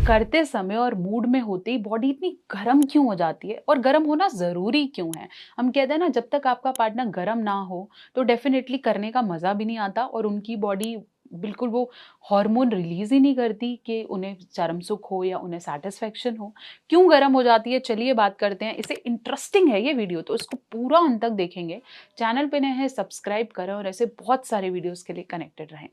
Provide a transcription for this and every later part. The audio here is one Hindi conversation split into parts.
करते समय और मूड में होते ही बॉडी इतनी गर्म क्यों हो जाती है और गर्म होना ज़रूरी क्यों है? हम कहते हैं ना, जब तक आपका पार्टनर गर्म ना हो तो डेफ़िनेटली करने का मज़ा भी नहीं आता और उनकी बॉडी बिल्कुल वो हार्मोन रिलीज़ ही नहीं करती कि उन्हें चरम सुख हो या उन्हें सैटिस्फैक्शन हो। क्यों गर्म हो जाती है? चलिए बात करते हैं। इसे इंटरेस्टिंग है ये वीडियो, तो इसको पूरा अंत तक देखेंगे। चैनल पे नए हैं सब्सक्राइब करें और ऐसे बहुत सारे वीडियोज़ के लिए कनेक्टेड रहें।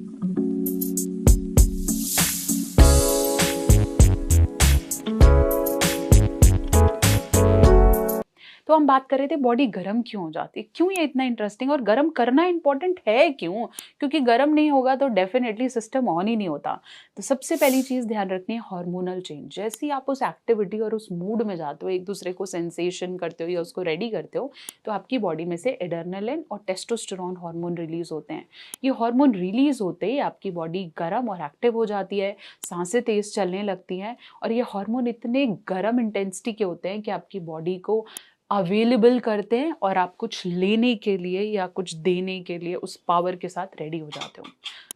तो हम बात कर रहे थे बॉडी गर्म क्यों हो जाती है, क्यों ये इतना इंटरेस्टिंग और गर्म करना इंपॉर्टेंट है क्यों? क्योंकि गर्म नहीं होगा तो डेफिनेटली सिस्टम ऑन ही नहीं होता। तो सबसे पहली चीज़ ध्यान रखनी है हार्मोनल चेंज। जैसे ही आप उस एक्टिविटी और उस मूड में जाते हो, एक दूसरे को सेंसेशन करते हो या उसको रेडी करते हो, तो आपकी बॉडी में से एड्रेनालिन और टेस्टोस्टेरोन हार्मोन रिलीज होते हैं। ये हार्मोन रिलीज होते ही आपकी बॉडी गर्म और एक्टिव हो जाती है, सांसें तेज चलने लगती हैं और ये हार्मोन इतने गर्म इंटेंसिटी के होते हैं कि आपकी बॉडी को अवेलेबल करते हैं और आप कुछ लेने के लिए या कुछ देने के लिए उस पावर के साथ रेडी हो जाते हो।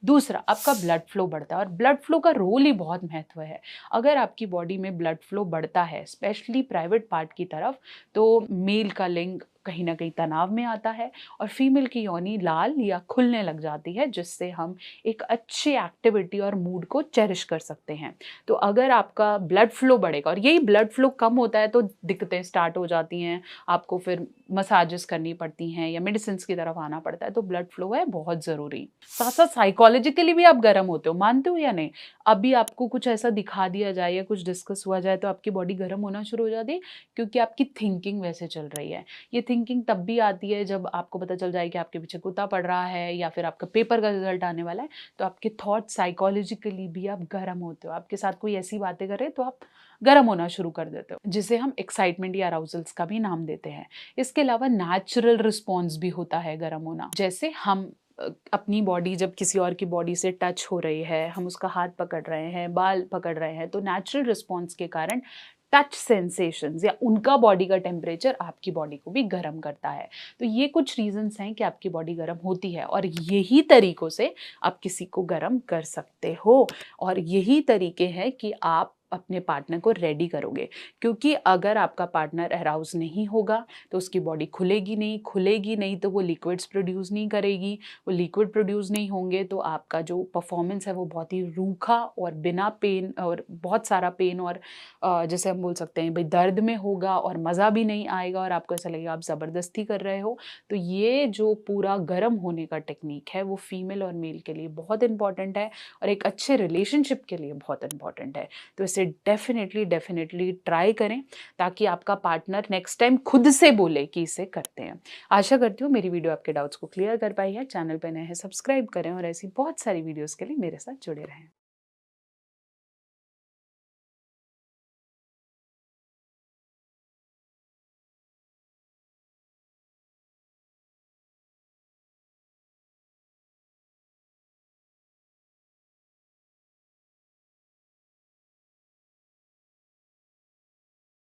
दूसरा, आपका ब्लड फ्लो बढ़ता है और ब्लड फ्लो का रोल ही बहुत महत्व है। अगर आपकी बॉडी में ब्लड फ्लो बढ़ता है, स्पेशली प्राइवेट पार्ट की तरफ, तो मेल का लिंग कहीं ना कहीं तनाव में आता है और फीमेल की योनि लाल या खुलने लग जाती है, जिससे हम एक अच्छी एक्टिविटी और मूड को चेरिश कर सकते हैं। तो अगर आपका ब्लड फ्लो बढ़ेगा और यही ब्लड फ्लो कम होता है तो दिक्कतें स्टार्ट हो जाती हैं, आपको फिर मसाजेस करनी पड़ती हैं या मेडिसिन की तरफ आना पड़ता है। तो ब्लड फ्लो है बहुत ज़रूरी। साथ साथ साइकोलॉजिकली भी आप गर्म होते हो, मानते हो या नहीं? अभी आपको कुछ ऐसा दिखा दिया जाए या कुछ डिस्कस हुआ जाए तो आपकी बॉडी गर्म होना शुरू हो जाती है, क्योंकि आपकी थिंकिंग वैसे चल रही है। ये थिंकिंग तब भी आती है जब आपको पता चल जाए कि आपके पीछे कुत्ता पड़ रहा है या फिर आपका पेपर का रिजल्ट आने वाला है। तो आपके थॉट साइकोलॉजिकली भी आप गर्म होते हो। आपके साथ कोई ऐसी बातें करे तो आप गर्म होना शुरू कर देते हो, जिसे हम एक्साइटमेंट या अराउजल्स का भी नाम देते हैं। इसके अलावा नेचुरल रिस्पॉन्स भी होता है गर्म होना। जैसे हम अपनी बॉडी जब किसी और की बॉडी से टच हो रही है, हम उसका हाथ पकड़ रहे हैं, बाल पकड़ रहे हैं, तो नेचुरल रिस्पॉन्स के कारण टच सेंसेशंस या उनका बॉडी का टेम्परेचर आपकी बॉडी को भी गर्म करता है। तो ये कुछ रीजंस हैं कि आपकी बॉडी गर्म होती है और यही तरीकों से आप किसी को गर्म कर सकते हो और यही तरीके हैं कि आप अपने पार्टनर को रेडी करोगे। क्योंकि अगर आपका पार्टनर अराउज नहीं होगा तो उसकी बॉडी खुलेगी नहीं तो वो लिक्विड्स प्रोड्यूस नहीं करेगी। वो लिक्विड प्रोड्यूस नहीं होंगे तो आपका जो परफॉर्मेंस है वो बहुत ही रूखा और बिना पेन और बहुत सारा पेन और जैसे हम बोल सकते हैं भाई दर्द में होगा और मज़ा भी नहीं आएगा और आपको ऐसा लगेगा आप ज़बरदस्ती कर रहे हो। तो ये जो पूरा गर्म होने का टेक्निक है वो फीमेल और मेल के लिए बहुत इंपॉर्टेंट है और एक अच्छे रिलेशनशिप के लिए बहुत इंपॉर्टेंट है। तो इसे डेफिनेटली ट्राई करें ताकि आपका पार्टनर नेक्स्ट टाइम खुद से बोले कि इसे करते हैं। आशा करती हूँ मेरी वीडियो आपके डाउट्स को क्लियर कर पाई है। चैनल पर नए हैं सब्सक्राइब करें और ऐसी बहुत सारी वीडियोज़ के लिए मेरे साथ जुड़े रहें।